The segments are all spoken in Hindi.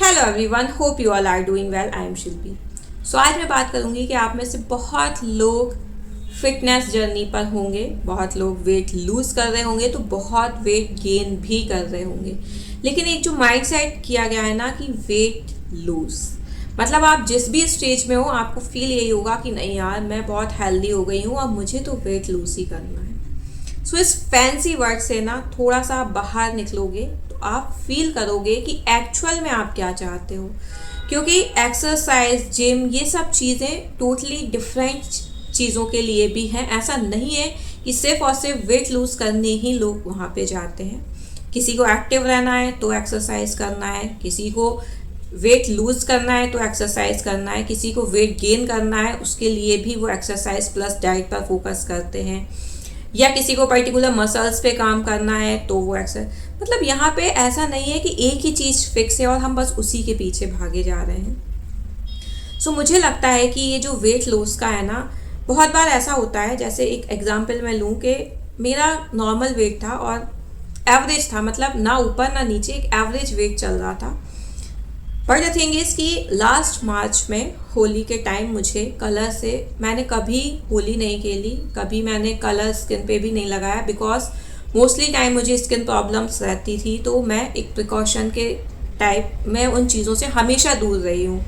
Hello everyone, hope you all are doing well. I am Shilpi. So आज मैं बात करूंगी कि आप में से बहुत लोग फिटनेस जर्नी पर होंगे, बहुत लोग वेट लूज़ कर रहे होंगे, तो बहुत वेट गेन भी कर रहे होंगे। लेकिन एक जो माइंड सेट किया गया है ना कि वेट लूज़ मतलब आप जिस भी स्टेज में हो आपको फील यही होगा कि नहीं यार, मैं बहुत हेल्दी हो गई हूँ, अब मुझे तो वेट लूज़ ही करना है। सो इस फैंसी वर्ड से ना थोड़ा सा आप बाहर निकलोगे तो आप फील करोगे कि एक्चुअल में आप क्या चाहते हो। क्योंकि एक्सरसाइज, जिम, ये सब चीज़ें टोटली डिफरेंट चीज़ों के लिए भी हैं। ऐसा नहीं है कि सिर्फ और सिर्फ वेट लूज़ करने ही लोग वहाँ पे जाते हैं। किसी को एक्टिव रहना है तो एक्सरसाइज करना है, किसी को वेट लूज़ करना है तो एक्सरसाइज करना है, किसी को वेट गेन करना है उसके लिए भी वो एक्सरसाइज प्लस डाइट पर फोकस करते हैं, या किसी को पर्टिकुलर मसल्स पे काम करना है तो वो एक्सरसाइज। मतलब यहाँ पे ऐसा नहीं है कि एक ही चीज़ फिक्स है और हम बस उसी के पीछे भागे जा रहे हैं। सो मुझे लगता है कि ये जो वेट लॉस का है ना, बहुत बार ऐसा होता है, जैसे एक एग्जांपल मैं लूँ कि मेरा नॉर्मल वेट था और एवरेज था, मतलब ना ऊपर ना नीचे, एक एवरेज वेट चल रहा था। बट द थिंग इज़ कि लास्ट मार्च में होली के टाइम मुझे कलर से, मैंने कभी होली नहीं खेली, कभी मैंने कलर स्किन पे भी नहीं लगाया, बिकॉज मोस्टली टाइम मुझे स्किन प्रॉब्लम्स रहती थी, तो मैं एक प्रिकॉशन के टाइप में उन चीज़ों से हमेशा दूर रही हूँ।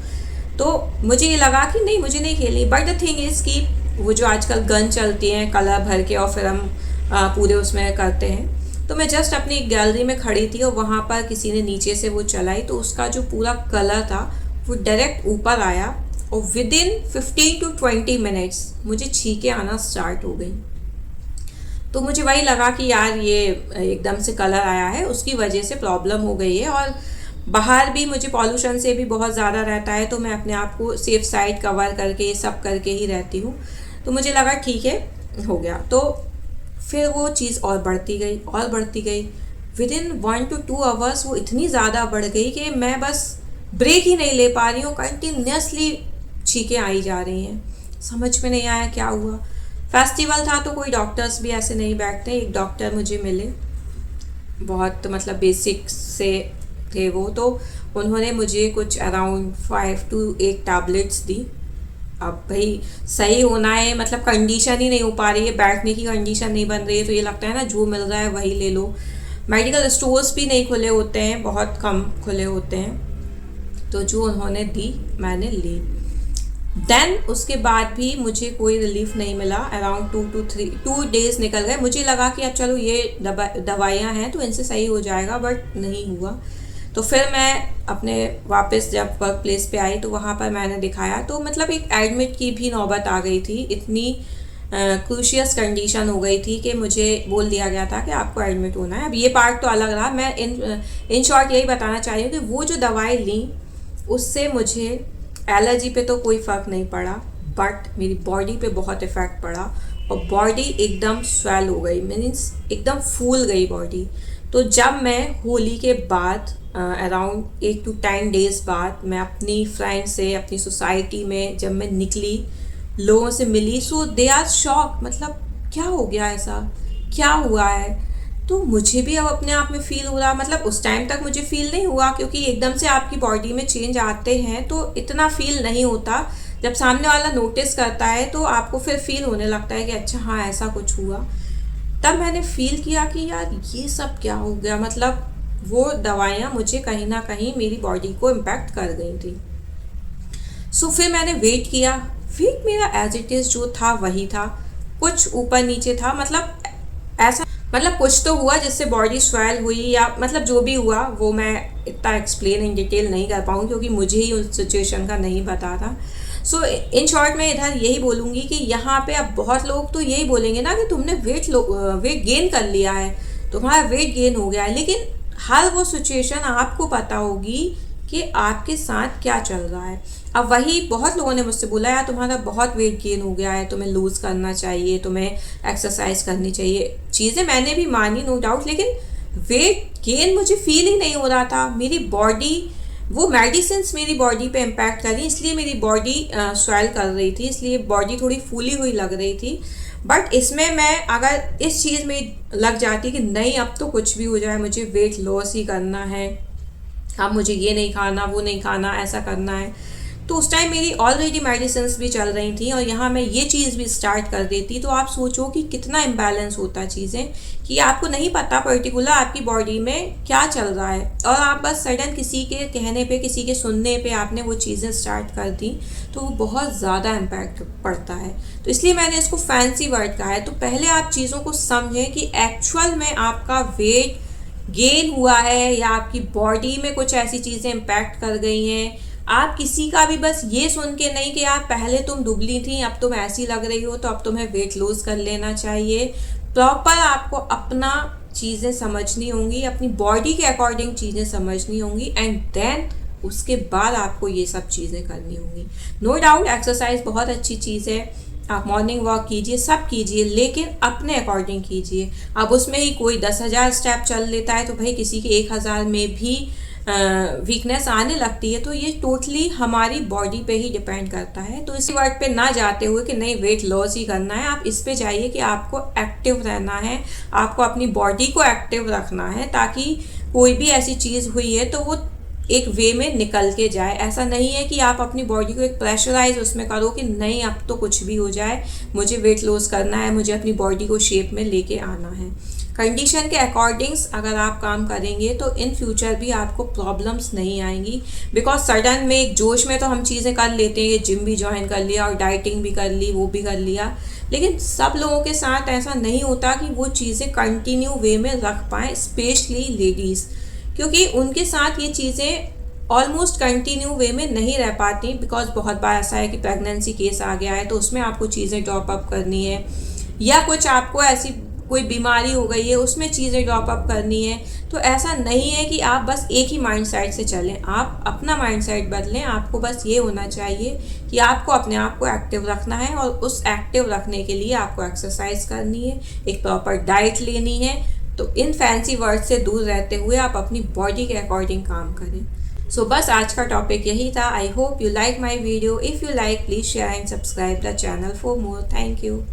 तो मुझे ये लगा कि नहीं, मुझे नहीं खेलनी। बट द थिंग इज़ कि वो जो आजकल गन चलती हैं कलर भर के और फिर हम पूरे उसमें करते हैं, तो मैं जस्ट अपनी गैलरी में खड़ी थी और वहाँ पर किसी ने नीचे से वो चलाई, तो उसका जो पूरा कलर था वो डायरेक्ट ऊपर आया और विद इन 15 to 20 मिनट्स मुझे छींकें आना स्टार्ट हो गई। तो मुझे वही लगा कि यार ये एकदम से कलर आया है, उसकी वजह से प्रॉब्लम हो गई है। और बाहर भी मुझे पॉल्यूशन से भी बहुत ज़्यादा रहता है, तो मैं अपने आप को सेफ साइड कवर करके ये सब करके ही रहती हूँ। तो मुझे लगा ठीक है, हो गया। तो फिर वो चीज़ और बढ़ती गई और बढ़ती गई। विद इन 1 to 2 आवर्स वो इतनी ज़्यादा बढ़ गई कि मैं बस ब्रेक ही नहीं ले पा रही हूँ, कंटिन्यूसली छींकें आई जा रही हैं। समझ में नहीं आया क्या हुआ। फेस्टिवल था तो कोई डॉक्टर्स भी ऐसे नहीं बैठते। एक डॉक्टर मुझे मिले, बहुत मतलब बेसिक से थे वो, तो उन्होंने मुझे कुछ अराउंड 5 to 8 टैबलेट्स दी। अब भाई सही होना है, मतलब कंडीशन ही नहीं हो पा रही है, बैठने की कंडीशन नहीं बन रही है, तो ये लगता है ना जो मिल रहा है वही ले लो। मेडिकल स्टोर्स भी नहीं खुले होते हैं, बहुत कम खुले होते हैं। तो जो उन्होंने दी मैंने ली। देन उसके बाद भी मुझे कोई रिलीफ नहीं मिला। अराउंड 2 डेज़ निकल गए। मुझे लगा कि अब चलो ये दवाइयाँ हैं तो इनसे सही हो जाएगा, बट नहीं हुआ। तो फिर मैं अपने वापस जब वर्क प्लेस पे आई तो वहाँ पर मैंने दिखाया, तो मतलब एक एडमिट की भी नौबत आ गई थी। इतनी क्रूशियस कंडीशन हो गई थी कि मुझे बोल दिया गया था कि आपको एडमिट होना है। अब ये पार्ट तो अलग रहा। मैं इन शॉर्ट यही बताना चाह रही हूँ कि वो जो दवाई ली उससे मुझे एलर्जी पे तो कोई फ़र्क नहीं पड़ा, बट मेरी बॉडी पे बहुत इफ़ेक्ट पड़ा और बॉडी एकदम स्वेल हो गई, मीन्स एकदम फूल गई बॉडी। तो जब मैं होली के बाद अराउंड 8 to 10 डेज़ बाद मैं अपनी फ्रेंड से, अपनी सोसाइटी में जब मैं निकली, लोगों से मिली, सो दे आर शॉक, मतलब क्या हो गया, ऐसा क्या हुआ है। तो मुझे भी अब अपने आप में फ़ील हो रहा, मतलब उस टाइम तक मुझे फ़ील नहीं हुआ क्योंकि एकदम से आपकी बॉडी में चेंज आते हैं तो इतना फ़ील नहीं होता। जब सामने वाला नोटिस करता है तो आपको फिर फ़ील होने लगता है कि अच्छा हाँ ऐसा कुछ हुआ। तब मैंने फ़ील किया कि यार ये सब क्या हो गया, मतलब वो दवाइयाँ मुझे कहीं ना कहीं मेरी बॉडी को इम्पैक्ट कर गई थी। सो फिर मैंने वेट किया। वेट मेरा एज इट इज़ जो था वही था, कुछ ऊपर नीचे था, मतलब ऐसा, मतलब कुछ तो हुआ जिससे बॉडी स्वेल हुई, या मतलब जो भी हुआ वो मैं इतना एक्सप्लेन इन डिटेल नहीं कर पाऊँ क्योंकि मुझे ही उस सिचुएशन का नहीं पता था। सो इन शॉर्ट मैं इधर यही बोलूँगी कि यहाँ पे अब बहुत लोग तो यही बोलेंगे ना कि तुमने वेट गेन कर लिया है, तुम्हारा वेट गेन हो गया है, लेकिन हर वो सिचुएशन आपको पता होगी कि आपके साथ क्या चल रहा है। अब वही बहुत लोगों ने मुझसे बोला यार तुम्हारा बहुत वेट गेन हो गया है, तुम्हें लूज़ करना चाहिए, तुम्हें एक्सरसाइज करनी चाहिए। चीज़ें मैंने भी मानी, नो डाउट, लेकिन वेट गेन मुझे फील ही नहीं हो रहा था। मेरी बॉडी, वो मेडिसिन मेरी बॉडी पे इम्पैक्ट कर रही, इसलिए मेरी बॉडी स्वेल कर रही थी, इसलिए बॉडी थोड़ी फूली हुई लग रही थी। बट इसमें मैं अगर इस चीज़ में लग जाती कि नहीं अब तो कुछ भी हो जाए मुझे वेट लॉस ही करना है, अब मुझे ये नहीं खाना, वो नहीं खाना, ऐसा करना है। तो उस टाइम मेरी ऑलरेडी मेडिसिन्स भी चल रही थी और यहाँ मैं ये चीज़ भी स्टार्ट कर देती, तो आप सोचो कि कितना इम्बैलेंस होता चीज़ें, कि आपको नहीं पता पर्टिकुलर आपकी बॉडी में क्या चल रहा है और आप बस सडन किसी के कहने पे, किसी के सुनने पे आपने वो चीज़ें स्टार्ट कर दी, तो वो बहुत ज़्यादा इम्पैक्ट पड़ता है। तो इसलिए मैंने इसको फैंसी वर्ड कहा है। तो पहले आप चीज़ों को समझें कि एक्चुअल में आपका वेट गेन हुआ है या आपकी बॉडी में कुछ ऐसी चीज़ें इम्पैक्ट कर गई हैं। आप किसी का भी बस ये सुन के नहीं कि आप पहले तुम दुबली थी, अब तुम ऐसी लग रही हो, तो अब तुम्हें वेट लूज़ कर लेना चाहिए। प्रॉपर आपको अपना चीज़ें समझनी होंगी, अपनी बॉडी के अकॉर्डिंग चीज़ें समझनी होंगी, एंड देन उसके बाद आपको ये सब चीज़ें करनी होंगी। नो डाउट एक्सरसाइज बहुत अच्छी चीज़ है, आप मॉर्निंग वॉक कीजिए, सब कीजिए, लेकिन अपने अकॉर्डिंग कीजिए। अब उसमें ही कोई 10,000 स्टेप चल लेता है तो भाई किसी के 1,000 में भी वीकनेस आने लगती है। तो ये टोटली हमारी बॉडी पे ही डिपेंड करता है। तो इसी वर्ड पे ना जाते हुए कि नहीं वेट लॉस ही करना है, आप इस पे जाइए कि आपको एक्टिव रहना है, आपको अपनी बॉडी को एक्टिव रखना है, ताकि कोई भी ऐसी चीज़ हुई है तो वो एक वे में निकल के जाए। ऐसा नहीं है कि आप अपनी बॉडी को एक प्रेशराइज उसमें करो कि नहीं अब तो कुछ भी हो जाए, मुझे वेट लॉस करना है, मुझे अपनी बॉडी को शेप में लेके आना है। कंडीशन के अकॉर्डिंग्स अगर आप काम करेंगे तो इन फ्यूचर भी आपको प्रॉब्लम्स नहीं आएंगी। बिकॉज सडन में एक जोश में तो हम चीज़ें कर लेते हैं, जिम भी ज्वाइन कर लिया और डाइटिंग भी कर ली, वो भी कर लिया, लेकिन सब लोगों के साथ ऐसा नहीं होता कि वो चीज़ें कंटिन्यू वे में रख पाएँ, स्पेशली लेडीज़, क्योंकि उनके साथ ये चीज़ें ऑलमोस्ट कंटिन्यू वे में नहीं रह पाती। बिकॉज बहुत बार ऐसा है कि प्रेगनेंसी केस आ गया है तो उसमें आपको चीज़ें ड्रॉप अप करनी है, या कुछ आपको ऐसी कोई बीमारी हो गई है उसमें चीज़ें ड्रॉप अप करनी है। तो ऐसा नहीं है कि आप बस एक ही माइंड सेट से चलें, आप अपना माइंड सेट बदलें। आपको बस ये होना चाहिए कि आपको अपने आप को एक्टिव रखना है, और उस एक्टिव रखने के लिए आपको एक्सरसाइज करनी है, एक प्रॉपर डाइट लेनी है। तो इन फैंसी वर्ड से दूर रहते हुए आप अपनी बॉडी के अकॉर्डिंग काम करें। सो बस आज का टॉपिक यही था। I hope you like my video. If you like please share and subscribe the channel for more. Thank you.